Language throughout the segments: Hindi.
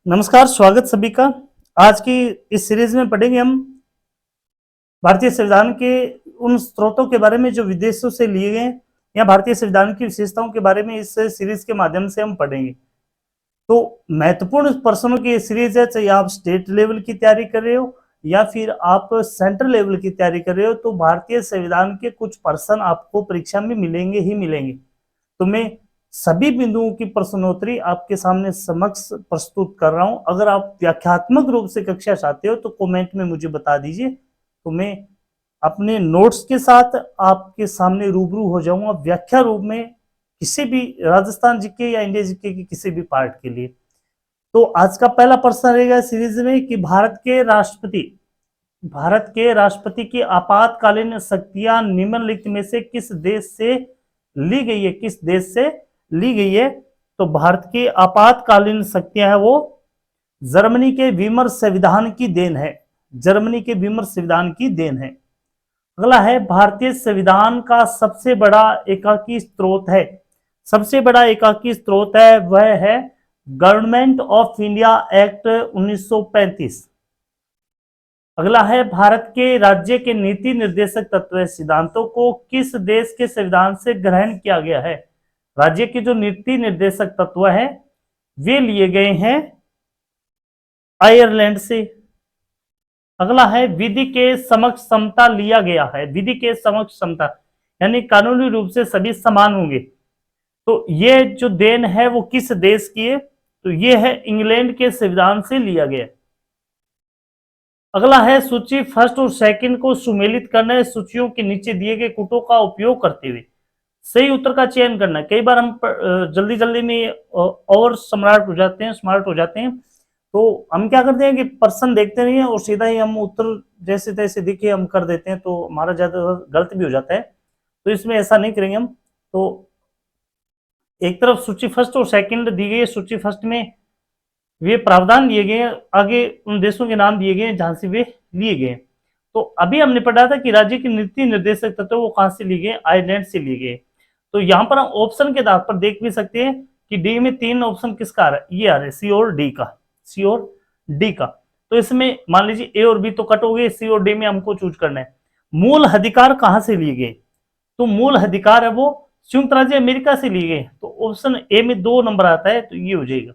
नमस्कार, स्वागत सभी का। आज की इस सीरीज में पढ़ेंगे हम भारतीय संविधान के उन स्रोतों के बारे में जो विदेशों से लिए गए या भारतीय संविधान की विशेषताओं के बारे में इस सीरीज के माध्यम से हम पढ़ेंगे। तो महत्वपूर्ण प्रश्नों की ये सीरीज है, चाहे आप स्टेट लेवल की तैयारी कर रहे हो या फिर आप सेंट्रल लेवल की तैयारी कर रहे हो, तो भारतीय संविधान के कुछ प्रश्न आपको परीक्षा में मिलेंगे ही मिलेंगे। तो मैं सभी बिंदुओं की प्रश्नोत्तरी आपके सामने समक्ष प्रस्तुत कर रहा हूं। अगर आप व्याख्यात्मक रूप से कक्षा चाहते हो तो कमेंट में मुझे बता दीजिए, तो मैं अपने नोट्स के साथ आपके सामने रूबरू हो जाऊंगा व्याख्या रूप में, किसी भी राजस्थान जीके या इंडिया जीके के किसी भी पार्ट के लिए। तो आज का पहला प्रश्न रहेगा सीरीज में कि भारत के राष्ट्रपति की आपातकालीन शक्तियां निम्नलिखित में से किस देश से ली गई है? किस देश से ली गई है? तो भारत की आपातकालीन शक्तियां है वो जर्मनी के वीमर संविधान की देन है। जर्मनी के वीमर संविधान की देन है। अगला है, भारतीय संविधान का सबसे बड़ा एकाकी स्रोत है। सबसे बड़ा एकाकी स्रोत है वह है गवर्नमेंट ऑफ इंडिया एक्ट 1935। अगला है, भारत के राज्य के नीति निर्देशक तत्व सिद्धांतों को किस देश के संविधान से ग्रहण किया गया है? राज्य के जो नीति निर्देशक तत्व है वे लिए गए हैं आयरलैंड से। अगला है, विधि के समक्ष समता लिया गया है। विधि के समक्ष समता यानी कानूनी रूप से सभी समान होंगे। तो ये जो देन है वो किस देश की है? तो ये है इंग्लैंड के संविधान से लिया गया। अगला है, सूची फर्स्ट और सेकंड को सुमेलित करना, सूचियों के नीचे दिए गए कूटों का उपयोग करते हुए सही उत्तर का चयन करना। कई बार हम जल्दी जल्दी में और स्मार्ट हो जाते हैं, तो हम क्या करते हैं कि प्रश्न देखते नहीं है और सीधा ही हम उत्तर जैसे तैसे दिखे हम कर देते हैं, तो हमारा ज्यादा गलत भी हो जाता है। तो इसमें ऐसा नहीं करेंगे हम। तो एक तरफ सूची फर्स्ट और सेकंड दी गई है। सूची फर्स्ट में वे प्रावधान दिए गए हैं, आगे उन देशों के नाम दिए गए हैं जहां से वे लिए गए। तो अभी हमने पढ़ा था कि राज्य के नीति निर्देशक तत्व वो कहां से लिए गए? आयरलैंड से लिए गए। तो यहाँ पर हम ऑप्शन के आधार पर देख भी सकते हैं कि डी में 3 ऑप्शन किसका आ रहा है? ये आ रहा है सी और डी का। सी और डी का। तो इसमें मान लीजिए ए और बी तो कट हो गए, सी और डी में हमको चूज करना है। मूल अधिकार कहां से लिए गए? तो मूल अधिकार है वो संयुक्त राज्य अमेरिका से लिए गए। तो ऑप्शन ए में 2 नंबर आता है, तो ये हो जाएगा।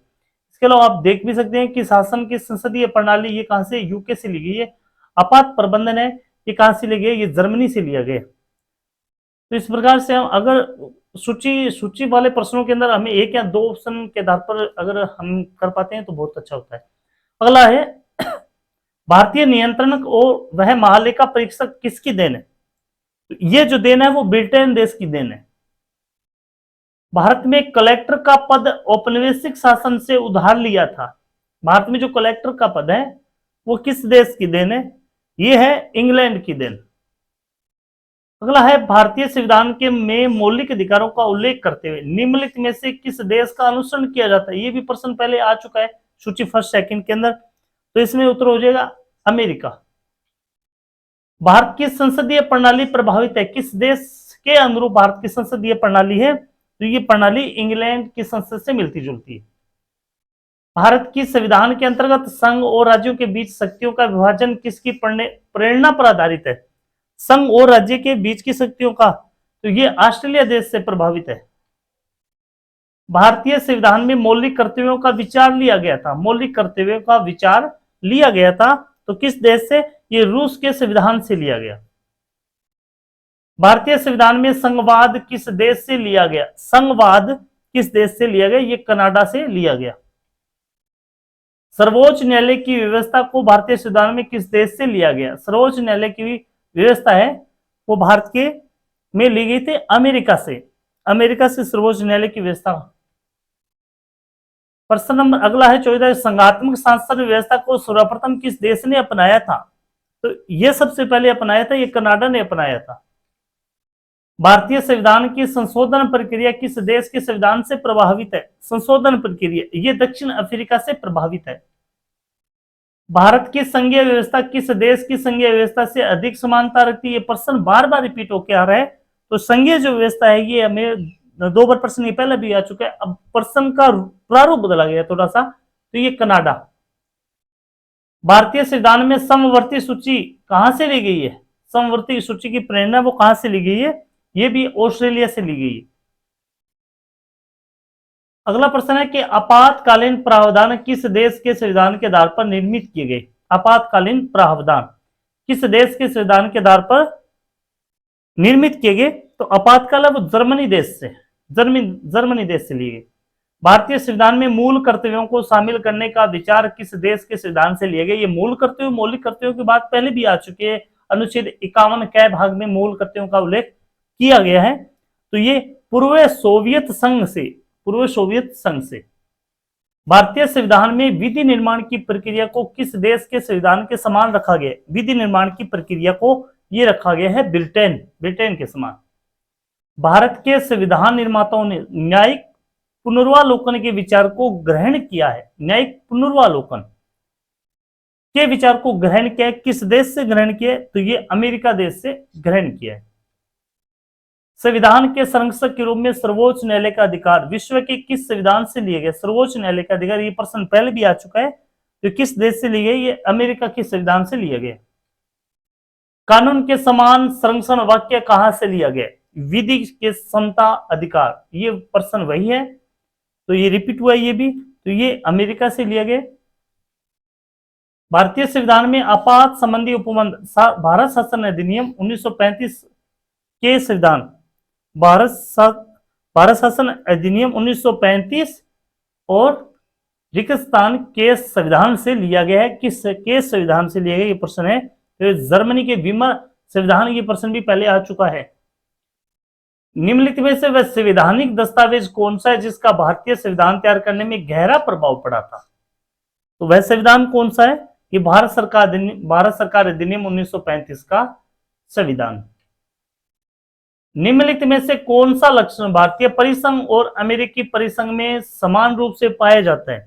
इसके अलावा आप देख भी सकते हैं कि शासन की संसदीय प्रणाली ये कहां से? यूके से ली गई है। आपात प्रबंधन है ये कहां से लिया गया? ये जर्मनी से लिया गया। तो इस प्रकार से हम अगर सूची वाले प्रश्नों के अंदर हमें 1 या 2 ऑप्शन के आधार पर अगर हम कर पाते हैं तो बहुत अच्छा होता है। अगला है, भारतीय नियंत्रण और वह महालेखा परीक्षक किसकी देन है? तो ये जो देन है वो ब्रिटेन देश की देन है। भारत में कलेक्टर का पद औपनिवेशिक शासन से उधार लिया था। भारत में जो कलेक्टर का पद है वो किस देश की देन है? ये है इंग्लैंड की देन। अगला है, भारतीय संविधान के में मौलिक अधिकारों का उल्लेख करते हुए निम्नलिखित में से किस देश का अनुसरण किया जाता है? ये भी प्रश्न पहले आ चुका है सूची फर्स्ट सेकंड के अंदर। तो इसमें उत्तर हो जाएगा अमेरिका। भारत की संसदीय प्रणाली प्रभावित है किस देश के अनुरूप? भारत की संसदीय प्रणाली है तो ये प्रणाली इंग्लैंड की संसद से मिलती जुलती है। भारत की संविधान के अंतर्गत संघ और राज्यों के बीच शक्तियों का विभाजन किसकी प्रेरणा पर आधारित है? संघ और राज्य के बीच की शक्तियों का, तो ये ऑस्ट्रेलिया देश से प्रभावित है। भारतीय संविधान में मौलिक कर्तव्यों का विचार लिया गया था। मौलिक कर्तव्यों का विचार लिया गया था तो किस देश से? ये रूस के संविधान से लिया गया। भारतीय संविधान में संघवाद किस देश से लिया गया? संघवाद किस देश से लिया गया? ये कनाडा से लिया गया। सर्वोच्च न्यायालय की व्यवस्था को भारतीय संविधान में किस देश से लिया गया? सर्वोच्च न्यायालय की व्यवस्था है वो भारत के में ली गई थी अमेरिका से। अमेरिका से सर्वोच्च न्यायालय की व्यवस्था। प्रश्न नंबर अगला है 14, संघात्मक शासन व्यवस्था को सर्वप्रथम किस देश ने अपनाया था? तो यह सबसे पहले अपनाया था, ये कनाडा ने अपनाया था। भारतीय संविधान की संशोधन प्रक्रिया किस देश के संविधान से प्रभावित है? संशोधन प्रक्रिया ये दक्षिण अफ्रीका से प्रभावित है। भारत की संघीय व्यवस्था किस देश की संघीय व्यवस्था से अधिक समानता रखती है? ये प्रश्न बार बार रिपीट होकर आ रहा है। तो संघीय जो व्यवस्था है ये हमें 2 बार प्रश्न ये पहले भी आ चुका है। अब प्रश्न का प्रारूप बदला गया थोड़ा सा, तो ये कनाडा। भारतीय संविधान में समवर्ती सूची कहां से ली गई है? समवर्ती सूची की प्रेरणा वो कहां से ली गई है? ये भी ऑस्ट्रेलिया से ली गई है। अगला प्रश्न है कि आपातकालीन प्रावधान किस देश के संविधान के आधार पर निर्मित किए गए? आपातकालीन प्रावधान किस देश के संविधान के आधार पर निर्मित किए गए? तो आपातकाल वो जर्मनी देश से, जर्मनी देश से लिए गए। भारतीय संविधान में मूल कर्तव्यों को शामिल करने का विचार किस देश के संविधान से लिए गए? ये मूल कर्तव्य, मौलिक कर्तव्यों की बात पहले भी आ चुकी है। अनुच्छेद 51 क भाग में मूल कर्तव्यों का उल्लेख किया गया है। तो ये पूर्व सोवियत संघ से भारतीय संविधान में विधि निर्माण की प्रक्रिया को किस देश के संविधान के समान रखा गया? विधि निर्माण की प्रक्रिया को ये रखा गया है ब्रिटेन के समान। भारत के संविधान निर्माताओं ने न्यायिक पुनर्वालोकन के विचार को ग्रहण किया है। न्यायिक पुनर्वालोकन के विचार को ग्रहण किया है। किस देश से ग्रहण किया है? तो ये अमेरिका देश से ग्रहण किया है। संविधान के संरक्षक के रूप में सर्वोच्च न्यायालय का अधिकार विश्व के किस संविधान से लिए गए? सर्वोच्च न्यायालय का अधिकार, ये प्रश्न पहले भी आ चुका है। तो किस देश से लिए गए? ये अमेरिका के संविधान से लिए गए। कानून के समान संरक्षण वाक्य कहां से लिया गया? विधि के समता अधिकार, ये प्रश्न वही है। तो ये रिपीट हुआ ये भी, तो ये अमेरिका से लिया गया। भारतीय संविधान में आपात संबंधी उपबंध भारत शासन अधिनियम 1935 के संविधान, भारत शासन अधिनियम 1935 और रिक्तस्थान के संविधान से लिया गया है। किस के संविधान से लिया गया? ये प्रश्न है। तो जर्मनी के वीमर संविधान, ये प्रश्न भी पहले आ चुका है। निम्नलिखित में से वह संवैधानिक दस्तावेज कौन सा है जिसका भारतीय संविधान तैयार करने में गहरा प्रभाव पड़ा था? तो वह संविधान कौन सा है? ये भारत सरकार अधिनियम 1935 का संविधान। निम्नलिखित में से कौन सा लक्षण भारतीय परिसंघ और अमेरिकी परिसंघ में समान रूप से पाया जाता है?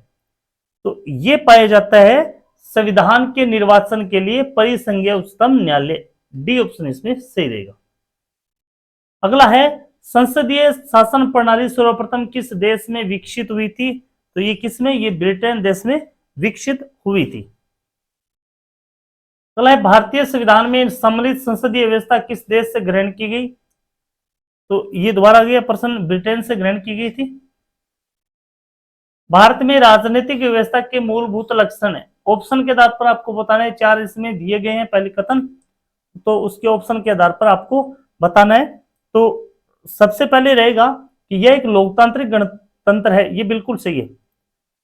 तो ये पाया जाता है संविधान के निर्वाचन के लिए परिसंघीय उच्चतम न्यायालय। डी ऑप्शन इसमें सही रहेगा। अगला है संसदीय शासन प्रणाली सर्वप्रथम किस देश में विकसित हुई थी? तो ये किसमें? ये ब्रिटेन देश में विकसित हुई थी। अगला है भारतीय संविधान में सम्मिलित संसदीय व्यवस्था किस देश से ग्रहण की गई? तो ये दोबारा गया प्रश्न, ब्रिटेन से ग्रहण की गई थी। भारत में राजनीतिक व्यवस्था के मूलभूत लक्षण है। ऑप्शन के आधार पर आपको बताना है, 4 इसमें दिए गए हैं पहले कथन, तो उसके ऑप्शन के आधार पर आपको बताना है। तो सबसे पहले रहेगा कि यह एक लोकतांत्रिक गणतंत्र है, ये बिल्कुल सही है।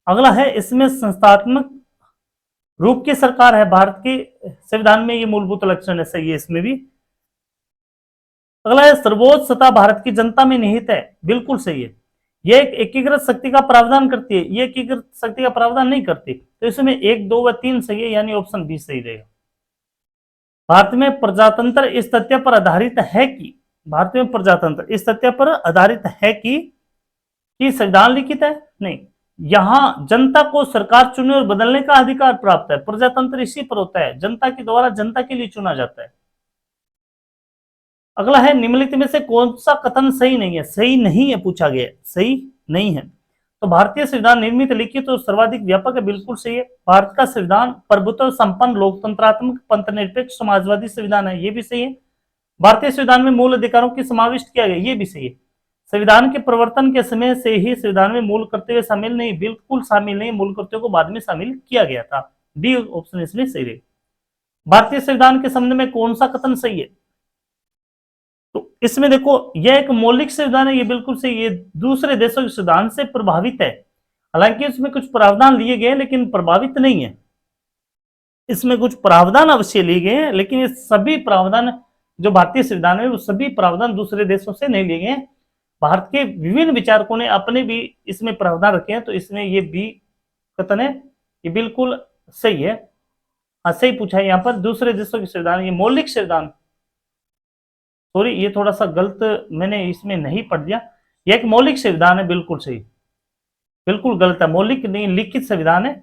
अगला है इसमें संस्थात्मक रूप की सरकार है। भारत के संविधान में ये मूलभूत लक्षण है, सही है इसमें भी। अगला है सर्वोच्च सत्ता भारत की जनता में निहित है, बिल्कुल सही है। यह एक एकीकृत शक्ति का प्रावधान करती है, ये एकीकृत शक्ति का प्रावधान नहीं करती। तो इसमें 1, 2 व 3 सही है, यानी ऑप्शन बी सही रहेगा। भारत में प्रजातंत्र इस तथ्य पर आधारित है कि, भारत में प्रजातंत्र इस तथ्य पर आधारित है कि संविधान लिखित है? नहीं, यहां जनता को सरकार चुनने और बदलने का अधिकार प्राप्त है। प्रजातंत्र इसी पर होता है, जनता के द्वारा जनता के लिए चुना जाता है। अगला है निम्नलिखित में से कौन सा कथन सही नहीं है? सही नहीं है पूछा गया, सही नहीं है। तो भारतीय संविधान निर्मित, लिखित और सर्वाधिक व्यापक है, बिल्कुल सही है। भारत का संविधान प्रभुत्व संपन्न लोकतंत्रात्मक पंथनिरपेक्ष समाजवादी संविधान है, ये भी सही है। भारतीय संविधान में मूल अधिकारों की समाविष्ट किया गया, ये भी सही है। संविधान के प्रवर्तन के समय से ही संविधान में मूल कर्तव्य शामिल नहीं, बिल्कुल शामिल नहीं, मूल कर्तव्यों को बाद में शामिल किया गया था। डी ऑप्शन इसमें सही है। भारतीय संविधान के संबंध में कौन सा कथन सही है? तो इसमें देखो, यह एक मौलिक संविधान है, ये बिल्कुल सही है। दूसरे देशों के संविधान से प्रभावित है, हालांकि इसमें कुछ प्रावधान लिए गए लेकिन प्रभावित नहीं है। इसमें कुछ प्रावधान अवश्य लिए गए हैं, लेकिन ये सभी प्रावधान जो भारतीय संविधान में, वो सभी प्रावधान दूसरे देशों से नहीं लिए गए हैं। भारत के विभिन्न विचारकों ने अपने भी इसमें प्रावधान रखे हैं, तो इसमें ये भी कथन है, ये बिल्कुल सही है। हाँ, सही पूछा है यहाँ पर, दूसरे देशों के संविधान, ये मौलिक संविधान, सॉरी ये थोड़ा सा गलत मैंने इसमें नहीं पढ़ दिया, ये एक मौलिक संविधान है, बिल्कुल सही, बिल्कुल गलत है, मौलिक नहीं लिखित संविधान है।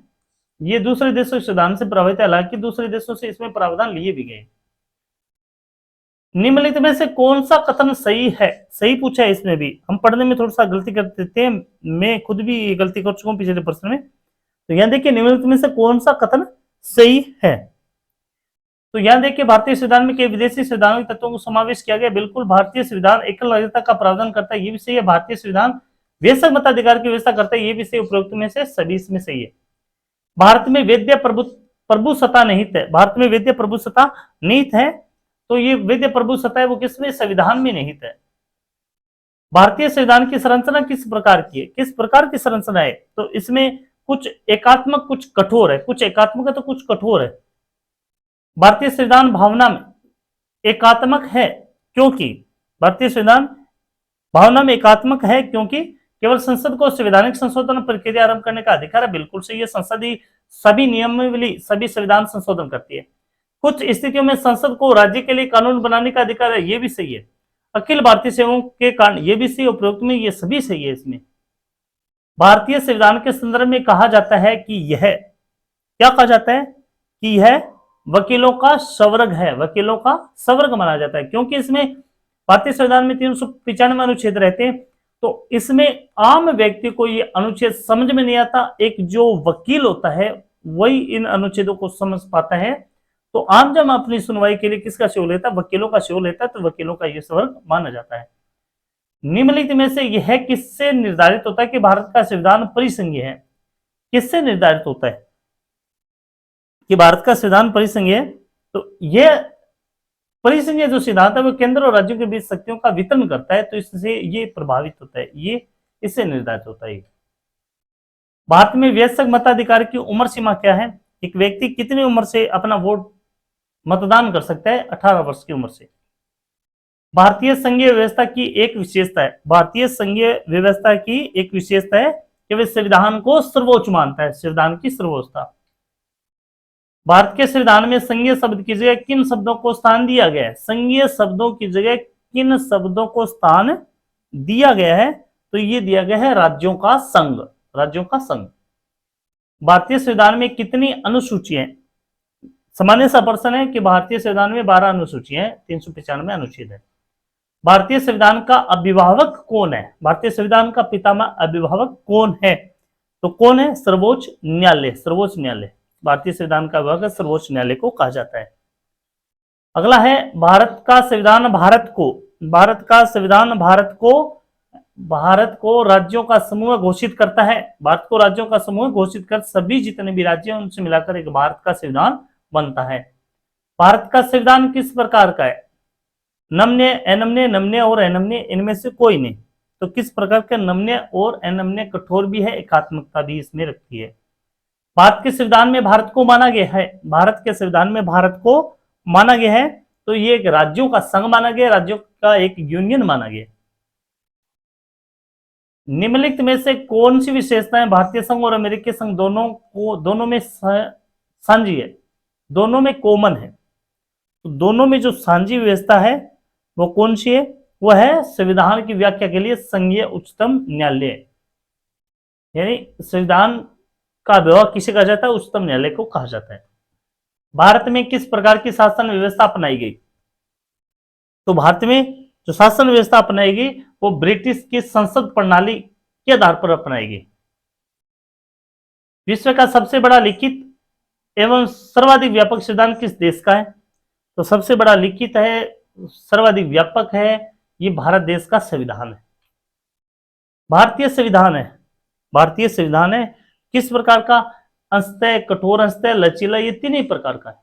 ये दूसरे देशों के संविधान से प्रभावित है, हालांकि दूसरे देशों से इसमें प्रावधान लिए भी गए। निम्नलिखित में से कौन सा कथन सही है? सही पूछा है इसमें भी, हम पढ़ने में थोड़ा सा गलती कर देते हैं, मैं खुद भी गलती कर चुका हूं पिछले प्रश्न में। तो यहां देखिए निम्नलिखित में से कौन सा कथन सही है। तो यहां देखिए भारतीय संविधान में कई विदेशी संवैधानिक तत्वों को समावेश किया गया। बिल्कुल, भारतीय संविधान एकल नागरिकता का प्रावधान करता है, ये भी सही है। भारतीय संविधान वयस्क मताधिकार की व्यवस्था करता है, ये भी सही। उपरोक्त में से सभी इसमें सही है। भारत में वैद्य प्रभुसत्ता निहित है। भारत में वैद्य प्रभुसत्ता निहित है, तो ये वैद्य प्रभुसत्ता है वो किसमें? संविधान में निहित है। भारतीय संविधान की संरचना किस प्रकार की है? किस प्रकार की संरचना है? तो इसमें कुछ एकात्मक कुछ कठोर है, कुछ एकात्मक है तो कुछ कठोर है। भारतीय संविधान भावना में एकात्मक है, क्योंकि भारतीय संविधान भावना में एकात्मक है क्योंकि केवल संसद को संवैधानिक संशोधन प्रक्रिया आरंभ करने का अधिकार है। बिल्कुल सही है। संसद ही सभी नियमावली, सभी संविधान संशोधन करती है। कुछ स्थितियों में संसद को राज्य के लिए कानून बनाने का अधिकार है, ये भी सही है। अखिल भारतीय सेवाओं के कारण, ये भी सही। उपरोक्त में ये सभी सही है। इसमें भारतीय संविधान के संदर्भ में कहा जाता है कि यह क्या कहा जाता है कि यह वकीलों का स्वर्ग है, वकीलों का स्वर्ग माना जाता है, क्योंकि इसमें भारतीय संविधान में 395 अनुच्छेद रहते हैं। तो इसमें आम व्यक्ति को ये अनुच्छेद समझ में नहीं आता। एक जो वकील होता है वही इन अनुच्छेदों को समझ पाता है। तो आम जन अपनी सुनवाई के लिए किसका सेवा लेता है? वकीलों का सेवा लेता है। तो वकीलों का ये स्वर्ग माना जाता है। निम्नलिखित में से यह किससे निर्धारित होता है कि भारत का संविधान परिसंघीय है? किससे निर्धारित होता है कि भारत का संविधान परिसंघीय है? तो यह परिसंघीय जो सिद्धांत है वो केंद्र और राज्यों के बीच शक्तियों का वितरण करता है, तो इससे ये प्रभावित होता है, ये इससे निर्धारित होता है। भारत में वयस्क मताधिकार की उम्र सीमा क्या है? एक व्यक्ति कितनी उम्र से अपना वोट मतदान कर सकता है? 18 वर्ष की उम्र से। भारतीय संघीय व्यवस्था की एक विशेषता है, भारतीय संघीय व्यवस्था की एक विशेषता है कि वे संविधान को सर्वोच्च मानता है, संविधान की सर्वोच्चता। भारत के संविधान में संघीय शब्द की जगह किन शब्दों को स्थान दिया गया है? संघीय शब्दों की जगह किन शब्दों को स्थान दिया गया है? तो ये दिया गया है राज्यों का संघ, राज्यों का संघ। भारतीय संविधान में कितनी अनुसूचियां? सामान्य सा प्रश्न है कि भारतीय संविधान में 12 अनुसूचियां हैं, 395 अनुच्छेद है। भारतीय संविधान का अभिभावक कौन है? भारतीय संविधान का पितामह अभिभावक कौन है? तो कौन है? सर्वोच्च न्यायालय, सर्वोच्च न्यायालय। भारतीय संविधान का अभिभावक सर्वोच्च न्यायालय को कहा जाता है। अगला है भारत का संविधान भारत को राज्यों का समूह घोषित करता है। भारत को राज्यों का समूह घोषित कर सभी जितने भी राज्य हैं उनसे मिलाकर एक भारत का संविधान बनता है। भारत का संविधान किस प्रकार का है? नम्य, अनम्य, नम्य और अनम्य, इनमें से कोई नहीं। तो किस प्रकार का? नम्य और अनम्य, कठोर भी है, एकात्मकता भी इसमें रखती है। भारत के संविधान में भारत को माना गया है, भारत के संविधान में भारत को माना गया है, तो ये एक राज्यों का संघ माना गया, राज्यों का एक यूनियन माना गया। निम्नलिखित में से कौन सी विशेषताएं भारतीय संघ और अमेरिकी संघ दोनों में साझी है, दोनों में कॉमन है? तो दोनों में जो साझी व्यवस्था है वो कौन सी है? वो है संविधान की व्याख्या के लिए संघीय उच्चतम न्यायालय, यानी संविधान का विभाग किसे कहा जाता है? उच्चतम न्यायालय को कहा जाता है। भारत में किस प्रकार की शासन व्यवस्था अपनाई गई? तो भारत में जो शासन व्यवस्था अपनाई गई वो ब्रिटिश की संसद प्रणाली के आधार पर अपनाई गई। विश्व का सबसे बड़ा लिखित एवं सर्वाधिक व्यापक संविधान किस देश का है? तो सबसे बड़ा लिखित है, सर्वाधिक व्यापक है, ये भारत देश का संविधान है, भारतीय संविधान है। भारतीय संविधान है किस प्रकार का? अंशतः, कठोर अंशतः, लचीला, ये तीन ही प्रकार का है।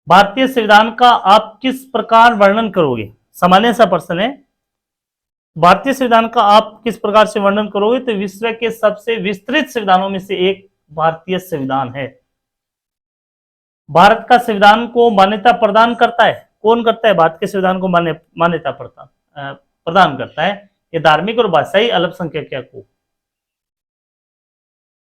भारतीय संविधान का आप किस प्रकार वर्णन करोगे? सामान्य सा प्रश्न है। भारतीय संविधान का आप किस प्रकार से वर्णन करोगे? तो विश्व के सबसे विस्तृत संविधानों में से एक भारतीय संविधान है। भारत का संविधान को मान्यता प्रदान करता है, कौन करता है? भारत के संविधान को मान्यता प्रदान करता है ये धार्मिक और भाषाई अल्पसंख्यकों को।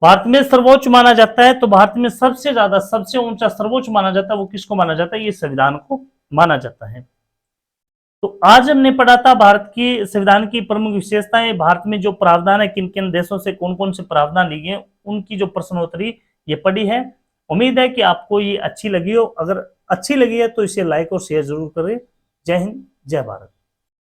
भारत में सर्वोच्च माना जाता है, तो भारत में सबसे ज्यादा, सबसे ऊंचा सर्वोच्च माना जाता है वो किसको माना जाता है? ये संविधान को माना जाता है। तो आज हमने पढ़ा था भारत की संविधान की प्रमुख विशेषताएं, भारत में जो प्रावधान है, किन किन देशों से कौन कौन से प्रावधान लिए गए, उनकी जो प्रश्नोत्तरी ये पढ़ी है। उम्मीद है कि आपको ये अच्छी लगी हो। अगर अच्छी लगी है तो इसे लाइक और शेयर जरूर करें। जय हिंद, जय भारत।